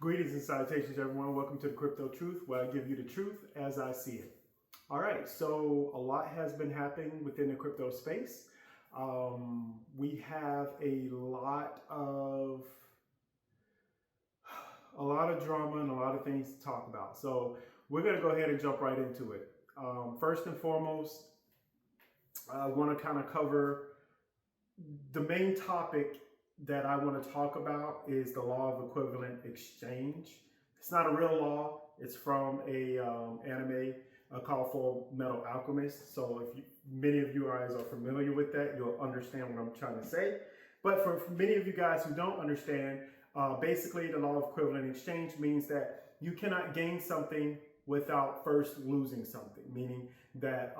Greetings and salutations, everyone. Welcome to the Crypto Truth, where I give you the truth as I see it. All right, so a lot has been happening within the crypto space. We have a lot of drama and a lot of things to talk about. So we're going to go ahead and jump right into it. First and foremost, I want to kind of cover the main topic that I want to talk about is the law of equivalent exchange. It's not a real law. It's from a anime called Full Metal Alchemist. So if many of you guys are familiar with that, you'll understand what I'm trying to say. But for many of you guys who don't understand, basically the law of equivalent exchange means that you cannot gain something without first losing something. Meaning that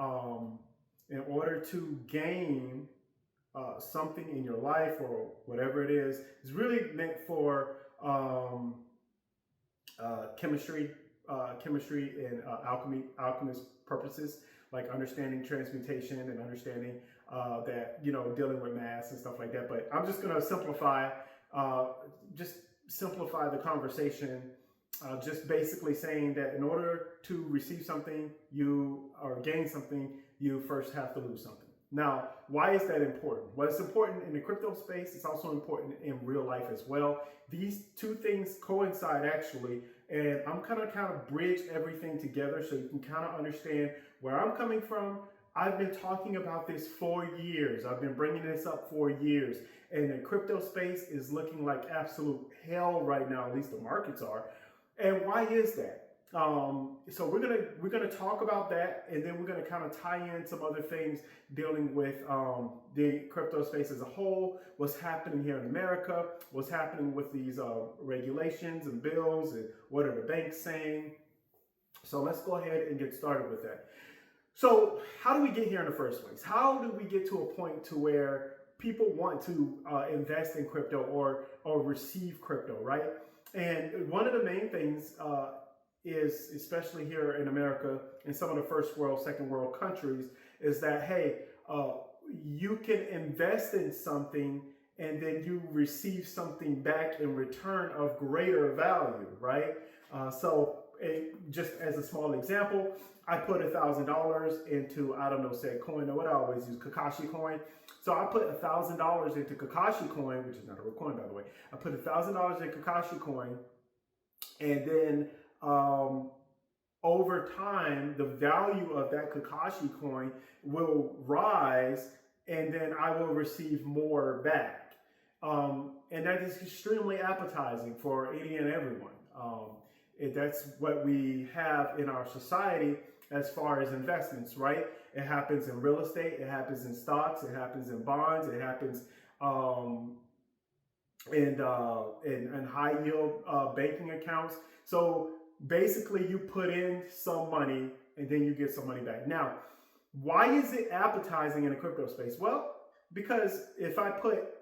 in order to gain something in your life or whatever it is really meant for chemistry and alchemist purposes, like understanding transmutation and understanding that, dealing with mass and stuff like that. But I'm just going to simplify the conversation, just basically saying that in order to receive something or gain something, you first have to lose something. Now, why is that important? Well, it's important in the crypto space. It's also important in real life as well. These two things coincide actually, and I'm kind of bridge everything together so you can kind of understand where I'm coming from. I've been talking about this for years. I've been bringing this up for years, and the crypto space is looking like absolute hell right now. At least the markets are. And why is that? So we're gonna talk about that, and then we're gonna kind of tie in some other things dealing with the crypto space as a whole, what's happening here in America, what's happening with these regulations and bills, and what are the banks saying. So let's go ahead and get started with that. So how do we get here in the first place? How do we get to a point to where people want to invest in crypto or receive crypto, right? And one of the main things is, especially here in America, in some of the first world, second world countries, is that, hey, you can invest in something and then you receive something back in return of greater value, right? Just as a small example, I put $1,000 into, I don't know, say coin, or what I always use, Kakashi coin. So I put $1,000 into Kakashi coin, which is not a real coin, by the way. I put $1,000 in Kakashi coin, and then over time, the value of that Kakashi coin will rise, and then I will receive more back. And that is extremely appetizing for any and everyone. That's what we have in our society as far as investments, right? It happens in real estate, it happens in stocks, it happens in bonds, it happens in high yield banking accounts. So basically, you put in some money and then you get some money back. Now, why is it appetizing in the crypto space? Well, because if I put,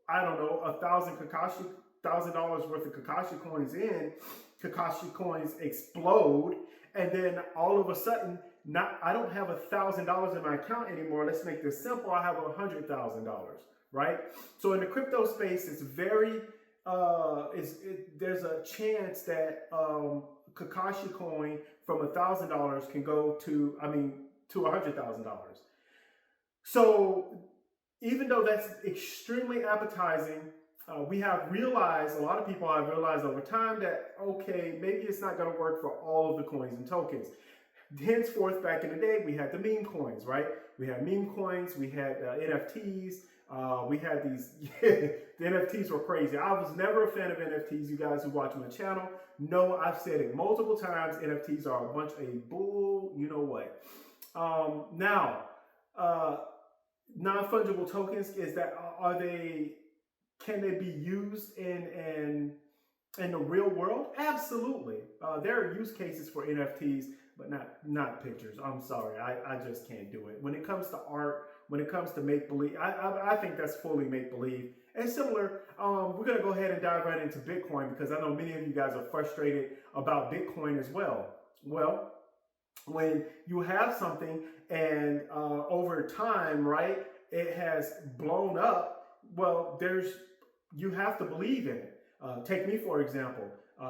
I don't know, $1,000 worth of Kakashi coins in, Kakashi coins explode, and then all of a sudden, I don't have $1,000 in my account anymore. Let's make this simple. I have $100,000, right? So in the crypto space, it's very there's a chance that Kakashi coin from $1,000 can go to $100,000. So even though that's extremely appetizing, we have realized, a lot of people have realized over time that, okay, maybe it's not going to work for all of the coins and tokens. Henceforth, back in the day, we had the meme coins, right? We had meme coins, we had NFTs, we had these, the NFTs were crazy. I was never a fan of NFTs. You guys who watch my channel know I've said it multiple times. NFTs are a bunch of bull, you know what. Non-fungible tokens, is that, can they be used in the real world? Absolutely. There are use cases for NFTs, but not pictures. I'm sorry, I just can't do it. When it comes to art, when it comes to make-believe, I think that's fully make-believe. And similar, we're going to go ahead and dive right into Bitcoin, because I know many of you guys are frustrated about Bitcoin as well. Well, when you have something and over time, right, it has blown up, well, you have to believe in it. Take me, for example.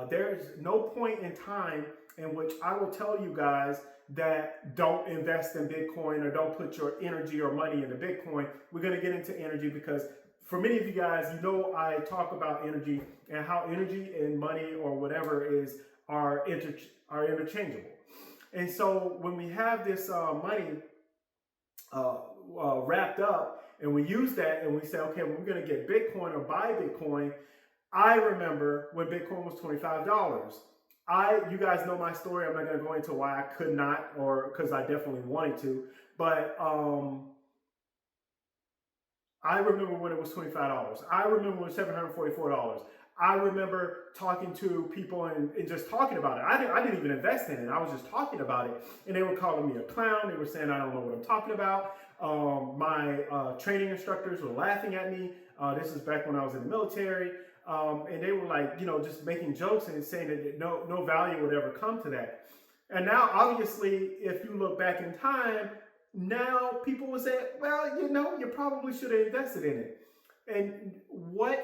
There is no point in time in which I will tell you guys that don't invest in Bitcoin or don't put your energy or money into Bitcoin. We're going to get into energy because for many of you guys, you know, I talk about energy and how energy and money or whatever are interchangeable. And so when we have this money wrapped up and we use that and we say, okay, well, we're going to get Bitcoin or buy Bitcoin. I remember when Bitcoin was $25. You guys know my story. I'm not going to go into why I could not, or because I definitely wanted to. But I remember when it was $25. I remember when it was $744. I remember talking to people and just talking about it. I didn't even invest in it. I was just talking about it. And they were calling me a clown. They were saying, I don't know what I'm talking about. My training instructors were laughing at me. This is back when I was in the military. And they were like, you know, just making jokes and saying that no value would ever come to that. And now, obviously, if you look back in time, now people would say, well, you know, you probably should have invested in it. And when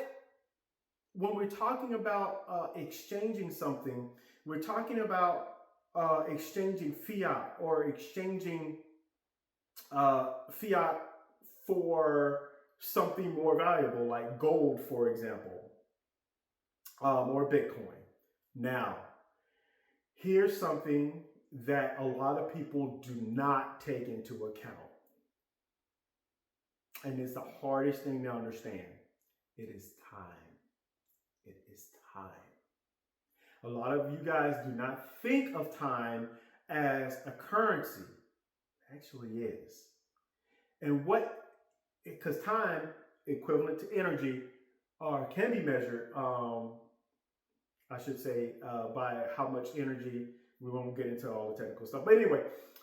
we're talking about exchanging something, we're talking about exchanging fiat or exchanging fiat for something more valuable, like gold, for example. Or Bitcoin. Now, here's something that a lot of people do not take into account. And it's the hardest thing to understand. It is time. It is time. A lot of you guys do not think of time as a currency. It actually is. And because time, equivalent to energy, can be measured, I should say, by how much energy. We won't get into all the technical stuff. But anyway,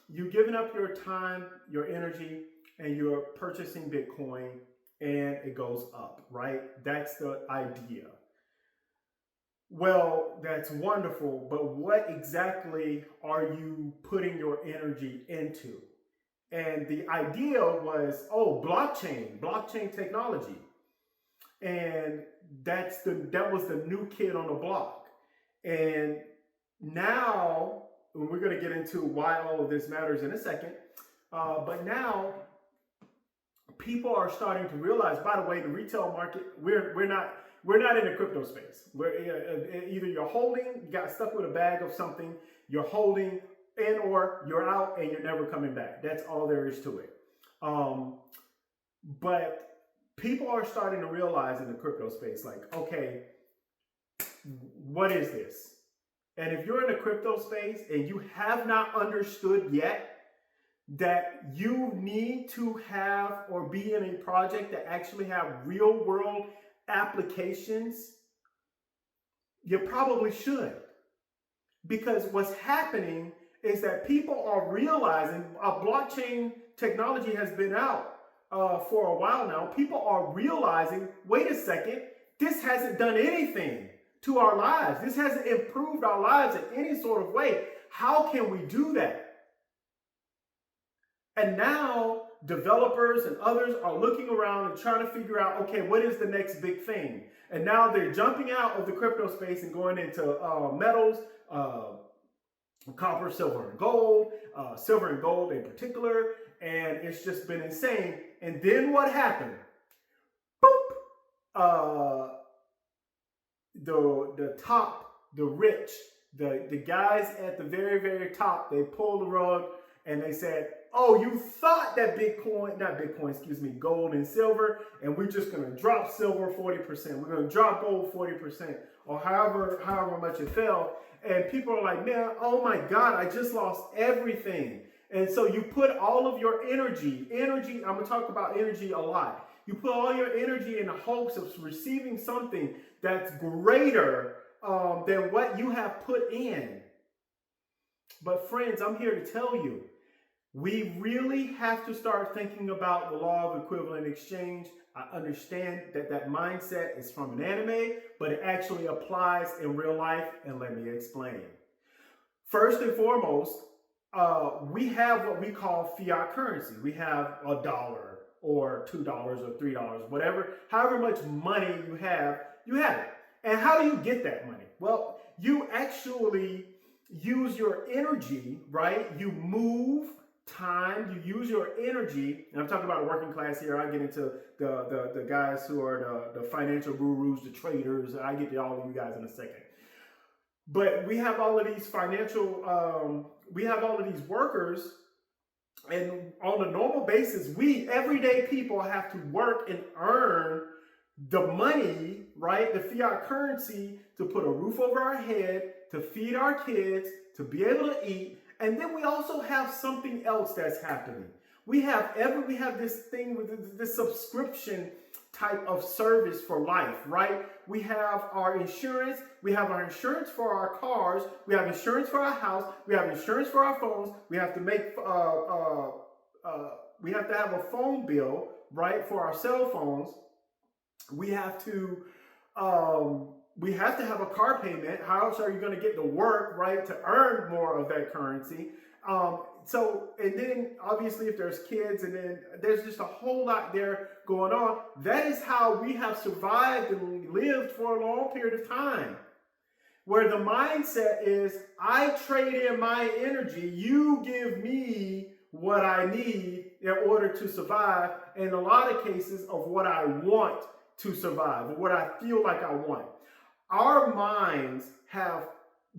you're giving up your time, your energy, and you're purchasing Bitcoin, and it goes up, right? That's the idea. Well, that's wonderful, but what exactly are you putting your energy into? And the idea was, blockchain technology. And that was the new kid on the block. And now, we're going to get into why all of this matters in a second. But now, people are starting to realize. By the way, the retail market, we're not in the crypto space. Either you're holding, you got stuck with a bag of something, you're holding, and or you're out and you're never coming back. That's all there is to it. But people are starting to realize in the crypto space, like, okay, what is this? And if you're in the crypto space and you have not understood yet that you need to have or be in a project that actually have real world applications, you probably should. Because what's happening is that people are realizing blockchain technology has been out for a while now. People are realizing, wait a second, this hasn't done anything to our lives. This hasn't improved our lives in any sort of way. How can we do that? And now developers and others are looking around and trying to figure out, okay, what is the next big thing? And now they're jumping out of the crypto space and going into metals, copper, silver, and gold in particular. And it's just been insane. And then what happened? Boop! The top, the rich, the guys at the very, very top, they pulled the rug and they said, oh, you thought that gold and silver, and we're just going to drop silver 40%. We're going to drop gold 40%, or however much it fell. And people are like, man, oh my God, I just lost everything. And so you put all of your energy, I'm going to talk about energy a lot. You put all your energy in the hopes of receiving something that's greater than what you have put in. But friends, I'm here to tell you, we really have to start thinking about the law of equivalent exchange. I understand that mindset is from an anime, but it actually applies in real life, and let me explain. First and foremost, we have what we call fiat currency. We have $1 or $2 or $3, whatever, however much money you have it. And how do you get that money? Well, you actually use your energy, right? You move time, you use your energy. And I'm talking about a working class here. I get into the guys who are the financial gurus, the traders. I get to all of you guys in a second. But we have all of these we have all of these workers, and on a normal basis, we everyday people have to work and earn the money, right? The fiat currency to put a roof over our head, to feed our kids, to be able to eat. And then we also have something else that's happening. We have this thing with this subscription type of service for life, right? We have our insurance. We have our insurance for our cars. We have insurance for our house. We have insurance for our phones. We have to make we have to have a phone bill, right, for our cell phones. We have to have a car payment. How else are you going to get to work, right, to earn more of that currency? And then obviously if there's kids, and then there's just a whole lot there going on. That is how we have survived and lived for a long period of time, where the mindset is, I trade in my energy, you give me what I need in order to survive, in a lot of cases of what I want to survive, or what I feel like I want. Our minds have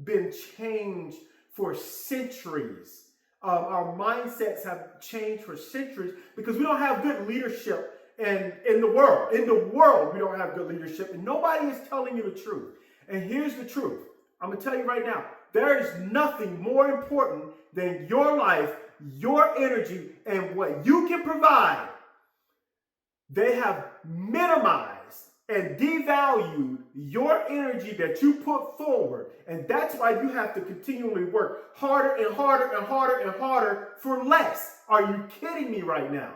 been changed for centuries. Our mindsets have changed for centuries because we don't have good leadership in the world. In the world, we don't have good leadership, and nobody is telling you the truth. And here's the truth. I'm going to tell you right now, there is nothing more important than your life, your energy, and what you can provide. They have minimized and devalued your energy that you put forward. And that's why you have to continually work harder and harder and harder and harder for less. Are you kidding me right now?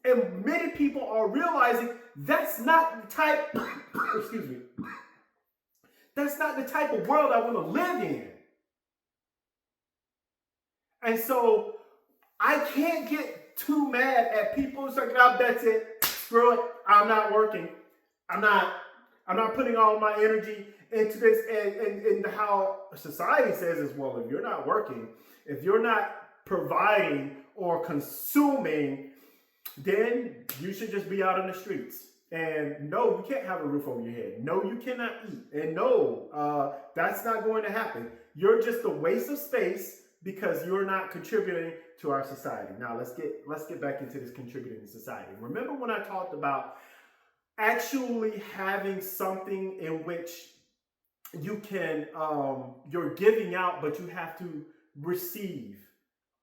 And many people are realizing that's not the type, excuse me, that's not the type of world I want to live in. And so I can't get too mad at people who say, oh, that's it. Screw it. I'm not working. I'm not putting all my energy into this. And how society says is, well, if you're not working, if you're not providing or consuming, then you should just be out in the streets. And no, you can't have a roof over your head. No, you cannot eat. And no, that's not going to happen. You're just a waste of space because you're not contributing to our society. Now let's get back into this contributing to society. Remember when I talked about actually having something in which you can, you're giving out, but you have to receive,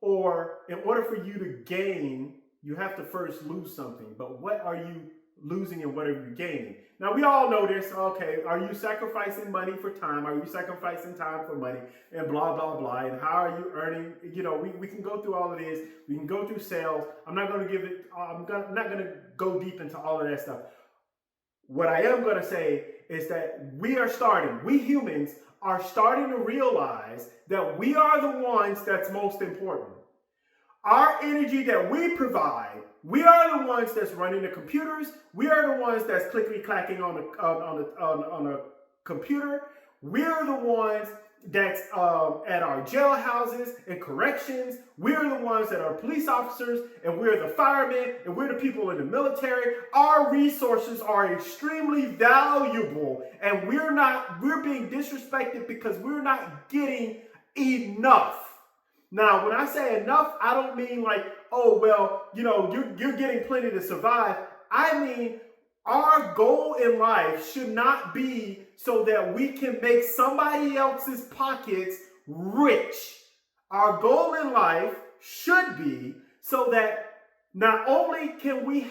or in order for you to gain, you have to first lose something. But what are you losing and what are you gaining? Now we all know this. Okay, are you sacrificing money for time? Are you sacrificing time for money? And blah blah blah. And how are you earning? You know, we can go through all of this. We can go through sales. I'm not going to give it. I'm not going to go deep into all of that stuff. What I am going to say is that we humans are starting to realize that we are the ones that's most important. Our energy that we provide, we are the ones that's running the computers. We are the ones that's clickety clacking on a computer. We're the ones that's at our jailhouses and corrections. We're the ones that are police officers, and we're the firemen, and we're the people in the military. Our resources are extremely valuable, and we're being disrespected because we're not getting enough. Now, when I say enough, I don't mean like, oh, well, you know, you're getting plenty to survive. I mean, our goal in life should not be so that we can make somebody else's pockets rich. Our goal in life should be so that not only can we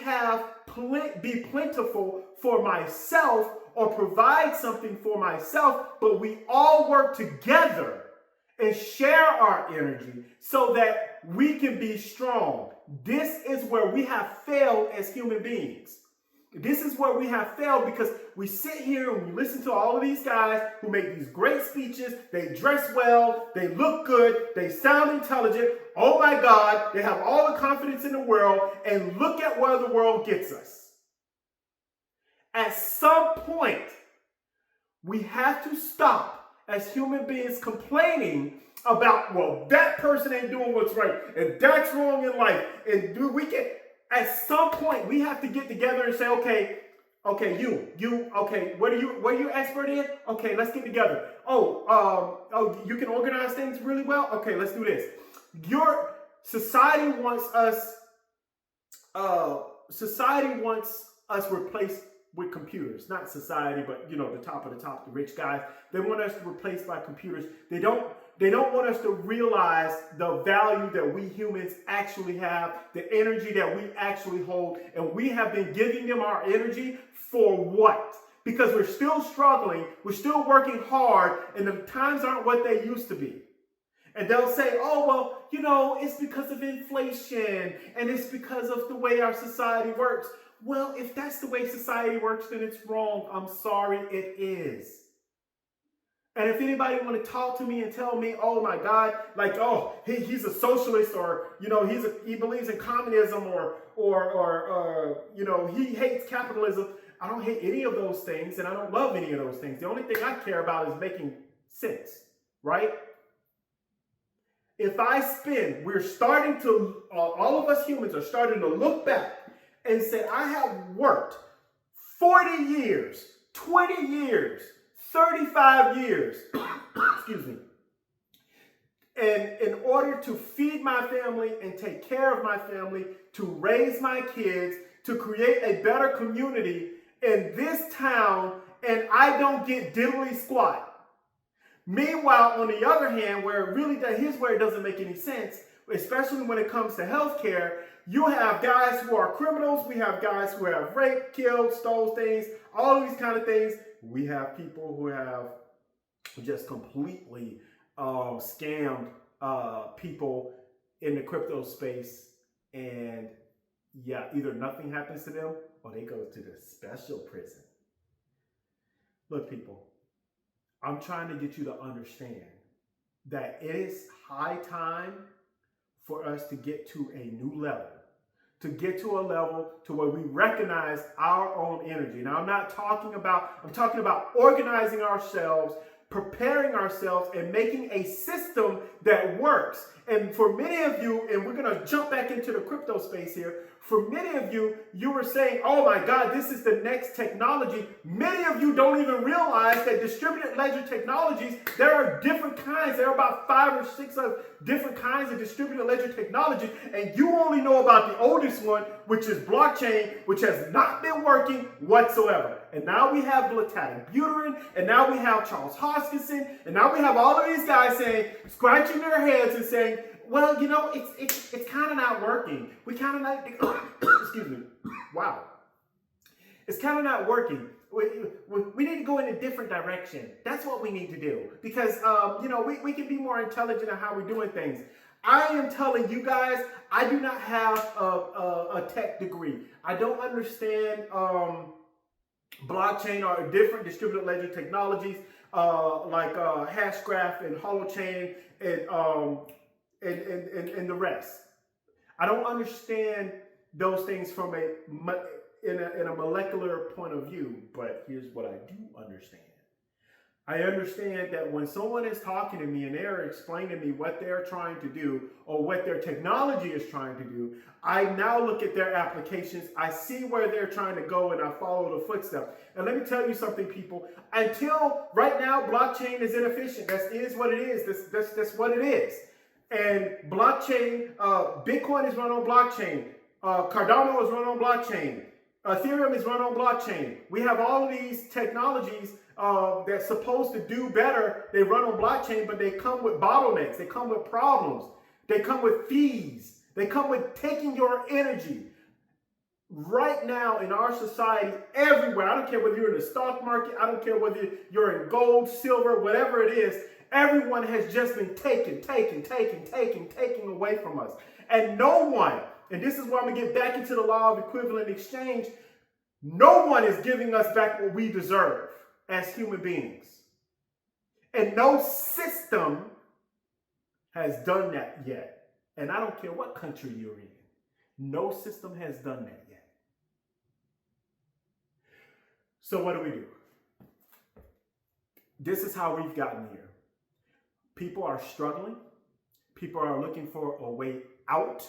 be plentiful for myself or provide something for myself, but we all work together and share our energy so that we can be strong. This is where we have failed as human beings. This is where we have failed because we sit here and we listen to all of these guys who make these great speeches. They dress well, they look good, they sound intelligent. Oh my God, they have all the confidence in the world, and look at where the world gets us. At some point, We have to stop as human beings complaining about, well, that person ain't doing what's right, and that's wrong in life. And we can, at some point, we have to get together and say, okay, okay, what are you expert in? Okay, let's get together. You can organize things really well? Okay, let's do this. Your society wants us replaced with computers. Not society, but the top of the top, the rich guys. They want us replaced by computers. They don't want us to realize the value that we humans actually have, the energy that we actually hold, and we have been giving them our energy for what? Because we're still struggling, we're still working hard, and the times aren't what they used to be. And they'll say, oh, well, it's because of inflation, and it's because of the way our society works. Well, if that's the way society works, then it's wrong. I'm sorry, it is. And if anybody want to talk to me and tell me, oh my God, like, oh, he's a socialist, or he believes in communism, or he hates capitalism. I don't hate any of those things, and I don't love any of those things. The only thing I care about is making sense, right? We're starting to, all of us humans are starting to look back and say, I have worked 40 years, 20 years, 35 years, excuse me, and in order to feed my family and take care of my family, to raise my kids, to create a better community in this town, and I don't get diddly squat. Meanwhile, on the other hand, here's where it doesn't make any sense, especially when it comes to healthcare. You have guys who are criminals. We have guys who have raped, killed, stole things, all of these kind of things. We have people who have just completely scammed people in the crypto space. And yeah, either nothing happens to them or they go to the special prison. Look, people, I'm trying to get you to understand that it is high time for us to get to a new level, to get to a level to where we recognize our own energy. Now, I'm talking about organizing ourselves, preparing ourselves, and making a system that works. And for many of you, and we're going to jump back into the crypto space here, for many of you, you were saying, oh my God, this is the next technology. Many of you don't even realize that distributed ledger technologies, there are different kinds. There are about 5 or 6 of different kinds of distributed ledger technology. And you only know about the oldest one, which is blockchain, which has not been working whatsoever. And now we have Vlad Buterin, and now we have Charles Hoskinson, and now we have all of these guys scratching their heads and saying, well, it's kind of not working. We kind of not, excuse me, wow. It's kind of not working. We need to go in a different direction. That's what we need to do. Because, we can be more intelligent in how we're doing things. I am telling you guys, I do not have a tech degree. I don't understand blockchain or different distributed ledger technologies like Hashgraph and Holochain and the rest. I don't understand those things from in a molecular point of view, but here's what I do understand. I understand that when someone is talking to me and they're explaining to me what they're trying to do or what their technology is trying to do, I now look at their applications, I see where they're trying to go, and I follow the footsteps. And let me tell you something, people. Until right now, blockchain is inefficient. That is what it is. That's what it is. And blockchain, Bitcoin is run on blockchain. Cardano is run on blockchain. Ethereum is run on blockchain. We have all of these technologies that's supposed to do better. They run on blockchain, but they come with bottlenecks. They come with problems. They come with fees. They come with taking your energy. Right now in our society, everywhere, I don't care whether you're in the stock market, I don't care whether you're in gold, silver, whatever it is, everyone has just been taken away from us. And no one, and this is where I'm going to get back into the law of equivalent exchange, no one is giving us back what we deserve as human beings. And no system has done that yet. And I don't care what country you're in. No system has done that yet. So what do? this is how we've gotten here. People are struggling. People are looking for a way out.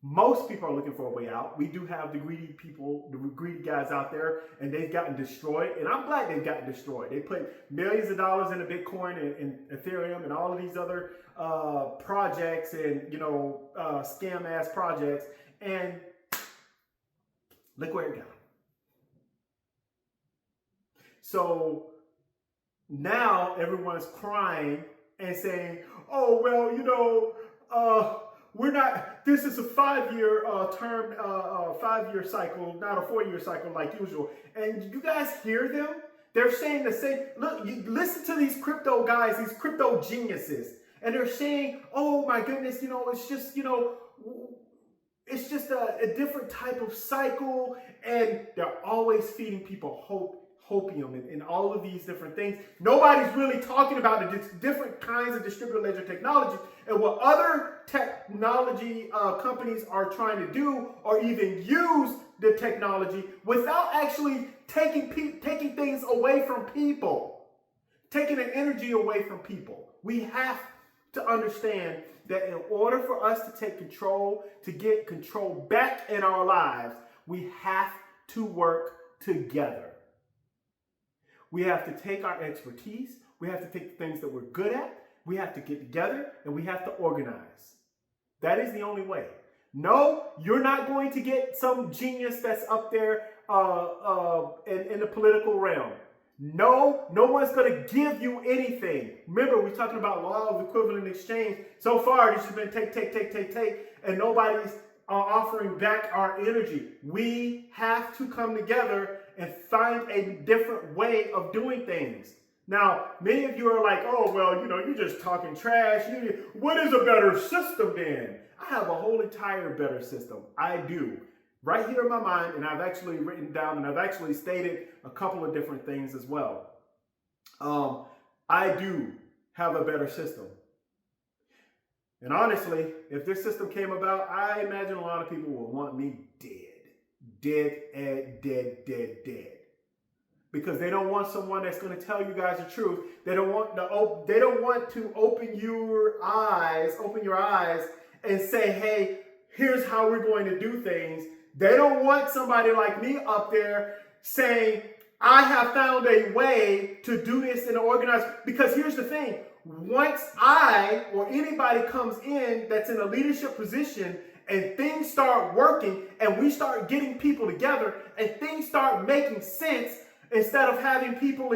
Most people are looking for a way out. We do have the greedy people, the greedy guys out there, and they've gotten destroyed. And I'm glad they've gotten destroyed. They put millions of dollars into Bitcoin and Ethereum and all of these other projects and, scam ass projects. And look where it got. So now everyone's crying and saying, oh, well, we're not, this is a 5-year term, 5-year cycle, not a 4-year cycle like usual. And you guys hear them? They're saying the same, look, you listen to these crypto guys, these crypto geniuses, and they're saying, oh my goodness, it's just, it's just a different type of cycle. And they're always feeding people hopium and all of these different things. Nobody's really talking about the different kinds of distributed ledger technology and what other technology companies are trying to do, or even use the technology without actually taking things away from people, taking the energy away from people. We have to understand that in order for us to take control, to get control back in our lives, we have to work together. We have to take our expertise. We have to take the things that we're good at. We have to get together and we have to organize. That is the only way. No, you're not going to get some genius that's up there in the political realm. No one's going to give you anything. Remember, we're talking about law of equivalent exchange. So far, this has been take, and nobody's offering back our energy. We have to come together and find a different way of doing things. Now, many of you are like, oh, well, you're just talking trash. What is a better system then? I have a whole entire better system. I do. Right here in my mind, and I've actually written down and I've actually stated a couple of different things as well. I do have a better system. And honestly, if this system came about, I imagine a lot of people will want me dead. Dead. Because they don't want someone that's going to tell you guys the truth. They don't want to open your eyes and say, hey, here's how we're going to do things. They don't want somebody like me up there saying, I have found a way to do this and organize. Because here's the thing. Once I or anybody comes in that's in a leadership position and things start working and we start getting people together and things start making sense, instead of having people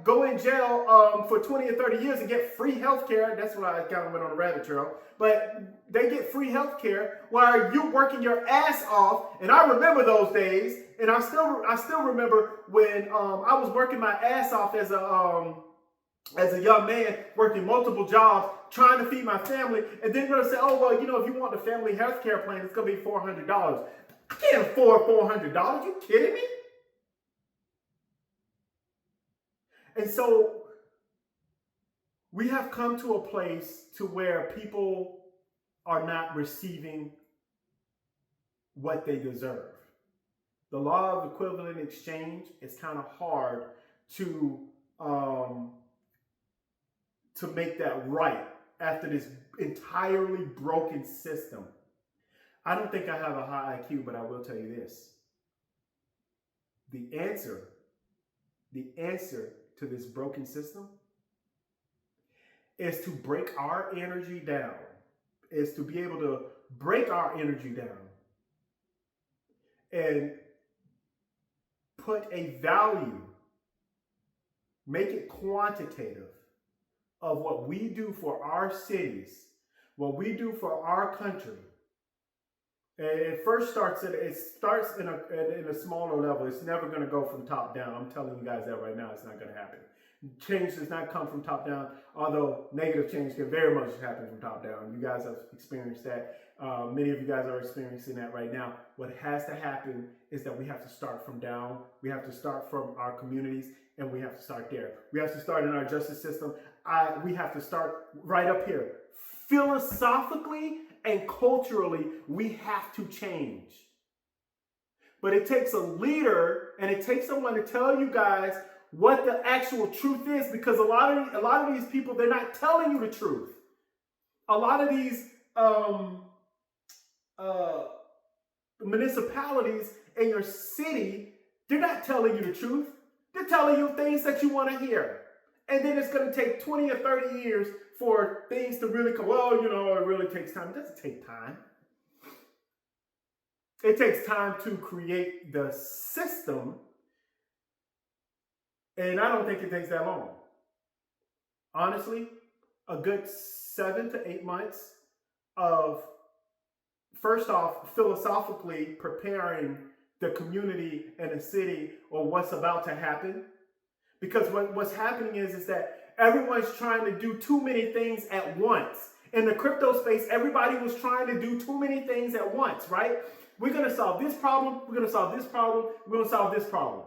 go in jail for 20 or 30 years and get free health care. That's why I kind of went on a rabbit trail. But they get free health care while you're working your ass off. And I remember those days. And I still remember when I was working my ass off as a young man, working multiple jobs, trying to feed my family. And then they're going to say, oh, well, if you want the family health care plan, it's going to be $400. I can't afford $400. You kidding me? And so we have come to a place to where people are not receiving what they deserve. The law of equivalent exchange is kind of hard to make that right after this entirely broken system. I don't think I have a high IQ, but I will tell you this. The answer to this broken system is to break our energy down, is to be able to break our energy down and put a value, make it quantitative of what we do for our cities, what we do for our country. And it starts in a smaller level. It's never going to go from top down. I'm telling you guys that right now. It's not going to happen. Change does not come from top down, although negative change can very much happen from top down. You guys have experienced that. Many of you guys are experiencing that right now. What has to happen is that we have to start from down. We have to start from our communities, and we have to start there. We have to start in our justice system. We have to start right up here. Philosophically and culturally, we have to change. But it takes a leader, and it takes someone to tell you guys what the actual truth is, because a lot of these people, they're not telling you the truth. A lot of these uh, municipalities in your city, they're not telling you the truth. They're telling you things that you want to hear. And then it's going to take 20 or 30 years for things to really come. Well, you know, it really takes time. It doesn't take time. It takes time to create the system. And I don't think it takes that long. Honestly, a good 7 to 8 months of, first off, philosophically preparing the community and the city on what's about to happen. Because what's happening is that everyone's trying to do too many things at once. In the crypto space, everybody was trying to do too many things at once, right? We're going to solve this problem. We're going to solve this problem. We're going to solve this problem.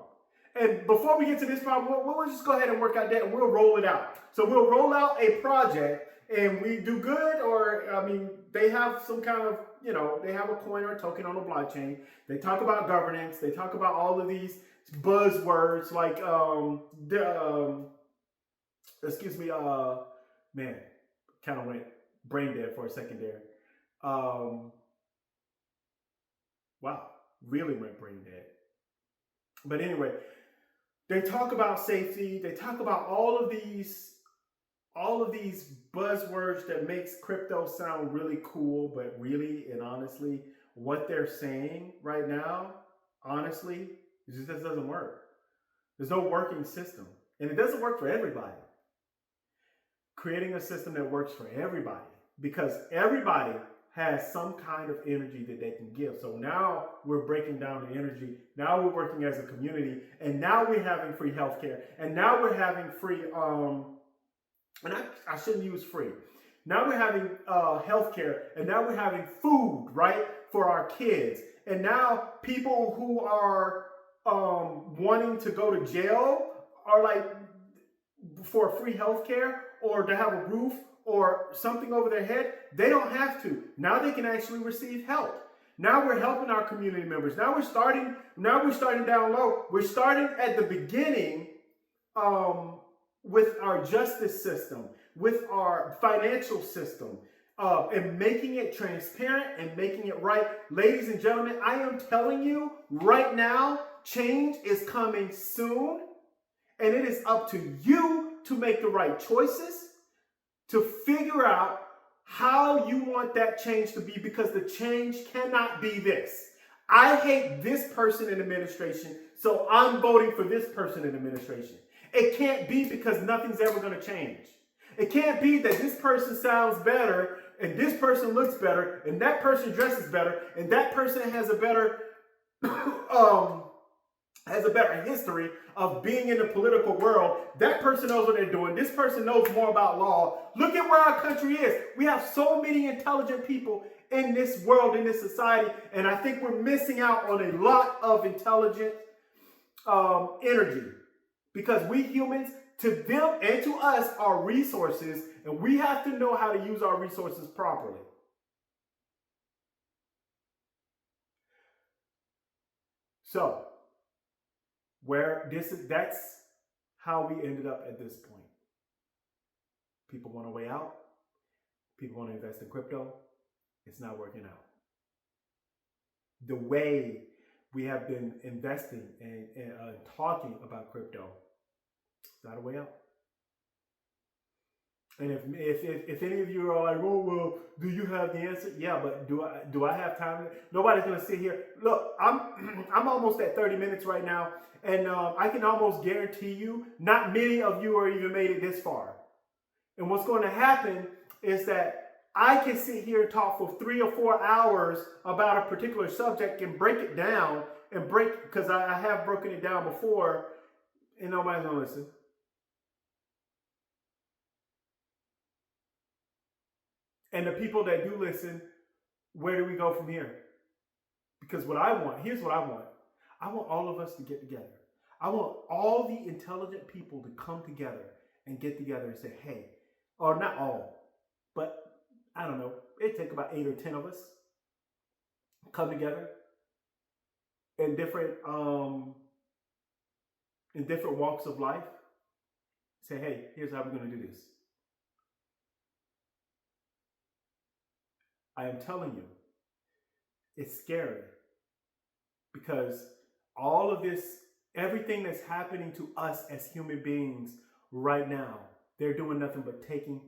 And before we get to this problem, we'll just go ahead and work out that and we'll roll it out. So we'll roll out a project and we do good, or, I mean, they have some kind of, you know, they have a coin or a token on the blockchain. They talk about governance. They talk about all of these buzzwords like, excuse me, man, kind of went brain dead for a second there. Wow, really went brain dead. But anyway, they talk about safety. They talk about all of these buzzwords that makes crypto sound really cool, but really and honestly, what they're saying right now, honestly, it just doesn't work. There's no working system, and it doesn't work for everybody. Creating a system that works for everybody, because everybody has some kind of energy that they can give. So now we're breaking down the energy. Now we're working as a community, and now we're having free healthcare, and now we're having free, and I shouldn't use free. Now we're having healthcare, and now we're having food, right, for our kids. And now people who are wanting to go to jail are like, for free healthcare or to have a roof or something over their head, they don't have to. Now they can actually receive help. Now we're helping our community members. Now we're starting down low. We're starting at the beginning with our justice system, with our financial system, and making it transparent and making it right. Ladies and gentlemen, I am telling you right now, change is coming soon, and it is up to you to make the right choices, to figure out how you want that change to be, because the change cannot be this. I hate this person in administration, so I'm voting for this person in administration. It can't be, because nothing's ever going to change. It can't be that this person sounds better and this person looks better and that person dresses better and that person has a better history of being in the political world. That person knows what they're doing. This person knows more about law. Look at where our country is. We have so many intelligent people in this world, in this society, and I think we're missing out on a lot of intelligent energy, because we humans, to them and to us, are resources, and we have to know how to use our resources properly. So, that's how we ended up at this point. People want a way out. People want to invest in crypto. It's not working out. The way we have been investing and talking about crypto, it's not a way out. And if any of you are like, oh, well, do you have the answer? Yeah, but do I have time? Nobody's gonna sit here. Look, I'm almost at 30 minutes right now, and I can almost guarantee you, not many of you are even made it this far. And what's going to happen is that I can sit here and talk for 3 or 4 hours about a particular subject and break it down because I have broken it down before, and nobody's gonna listen. And the people that do listen, where do we go from here? Because here's what I want. I want all of us to get together. I want all the intelligent people to come together and get together and say, hey, or not all, but I don't know, it'd take about 8 or 10 of us come together in different in different walks of life. Say, hey, here's how we're going to do this. I am telling you, it's scary because all of this, everything that's happening to us as human beings right now, they're doing nothing but taking.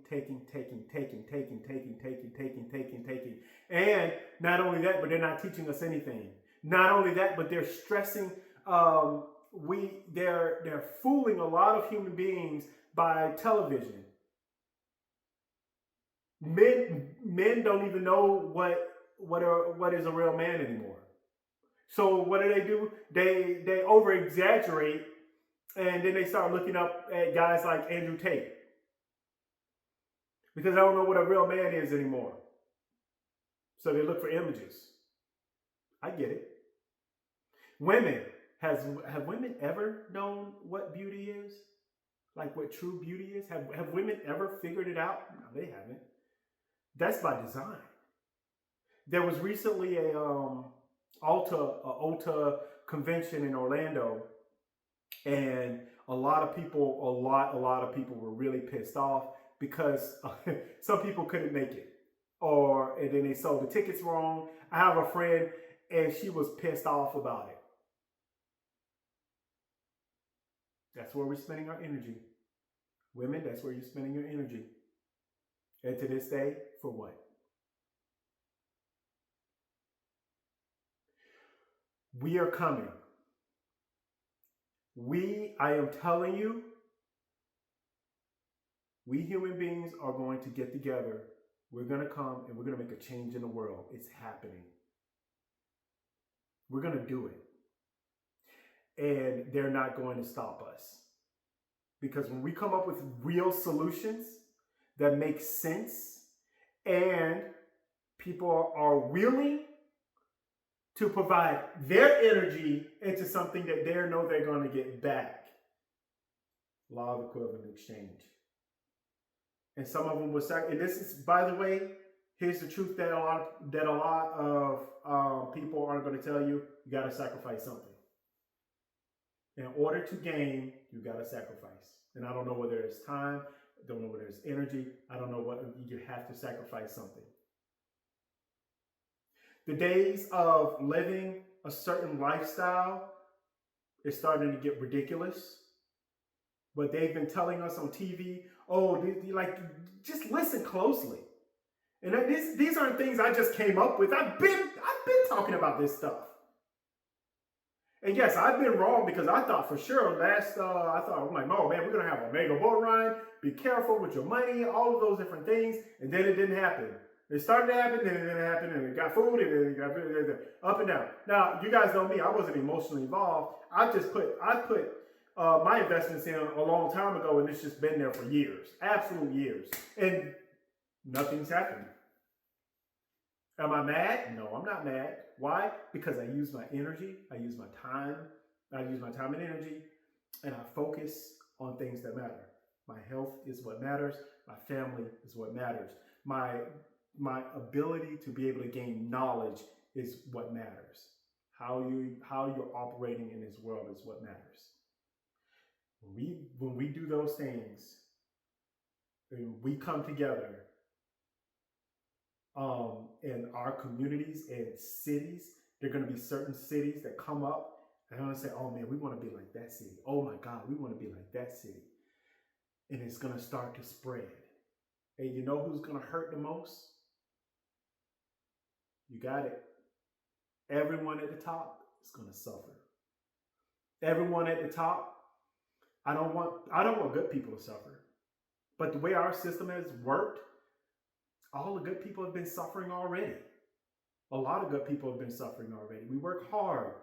And not only that, but they're not teaching us anything. Not only that, but they're stressing. They're fooling a lot of human beings by television. Men don't even know what is a real man anymore. So what do? They over exaggerate, and then they start looking up at guys like Andrew Tate because I don't know what a real man is anymore. So they look for images. I get it. Women, have women ever known what beauty is? Like what true beauty is? Have women ever figured it out? No, they haven't. That's by design. There was recently a Ulta convention in Orlando, and a lot of people were really pissed off because some people couldn't make it, and then they sold the tickets wrong. I have a friend, and she was pissed off about it. That's where we're spending our energy. Women, that's where you're spending your energy. And to this day, for what? We are coming. I am telling you, we human beings are going to get together. We're going to come and we're going to make a change in the world. It's happening. We're going to do it. And they're not going to stop us. Because when we come up with real solutions that make sense and people are willing to provide their energy into something that they know they're going to get back. Law of equivalent exchange. And some of them will say, and this is, by the way, here's the truth that a lot of people aren't going to tell you. You got to sacrifice something. In order to gain, you got to sacrifice. And I don't know whether it's time, I don't know whether it's energy, I don't know what, you have to sacrifice something. The days of living a certain lifestyle is starting to get ridiculous. But they've been telling us on TV, just listen closely. And these aren't things I just came up with. I've been talking about this stuff. And yes, I've been wrong because I thought for sure I'm like, oh man, we're going to have a mega boat ride. Be careful with your money, all of those different things. And then it didn't happen. It started to happen, then it didn't happen, and it got food, and then it got up and down. Now, you guys know me. I wasn't emotionally involved. I put my investments in a long time ago, and it's just been there for years. Absolute years. And nothing's happened. Am I mad? No, I'm not mad. Why? Because I use my energy, I use my time and energy, and I focus on things that matter. My health is what matters. My family is what matters. My ability to be able to gain knowledge is what matters. How you're operating in this world is what matters. When we do those things, and we come together in our communities and cities, there are going to be certain cities that come up and they're going to say, oh man, we want to be like that city. Oh my God, we want to be like that city. And it's going to start to spread. And you know who's going to hurt the most? You got it. Everyone at the top is going to suffer. Everyone at the top, I don't want good people to suffer. But the way our system has worked, all the good people have been suffering already. A lot of good people have been suffering already. We work hard.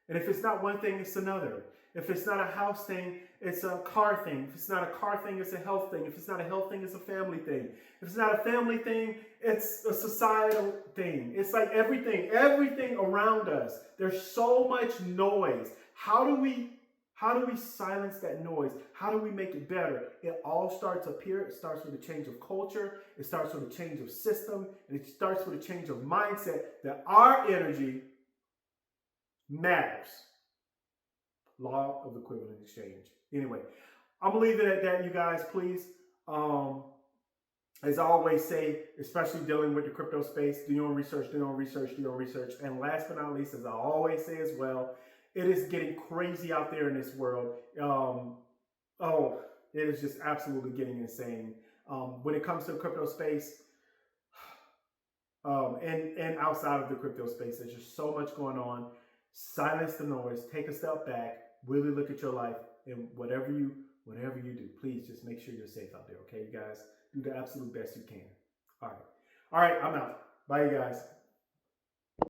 And if it's not one thing, it's another. If it's not a house thing, it's a car thing. If it's not a car thing, it's a health thing. If it's not a health thing, it's a family thing. If it's not a family thing, it's a societal thing. It's like everything around us. There's so much noise. How do we silence that noise? How do we make it better? It all starts up here. It starts with a change of culture. It starts with a change of system. And it starts with a change of mindset that our energy matters. Law of equivalent exchange. Anyway, I'm gonna leave it at that, you guys. Please, as I always say, especially dealing with the crypto space, do your own research, do your own research, do your own research. And last but not least, as I always say as well, it is getting crazy out there in this world. Oh, it is just absolutely getting insane. When it comes to the crypto space, and outside of the crypto space, there's just so much going on. Silence the noise, take a step back, really look at your life, and whatever you do, please just make sure you're safe out there. Okay, you guys, do the absolute best you can. All right, I'm out. Bye, you guys.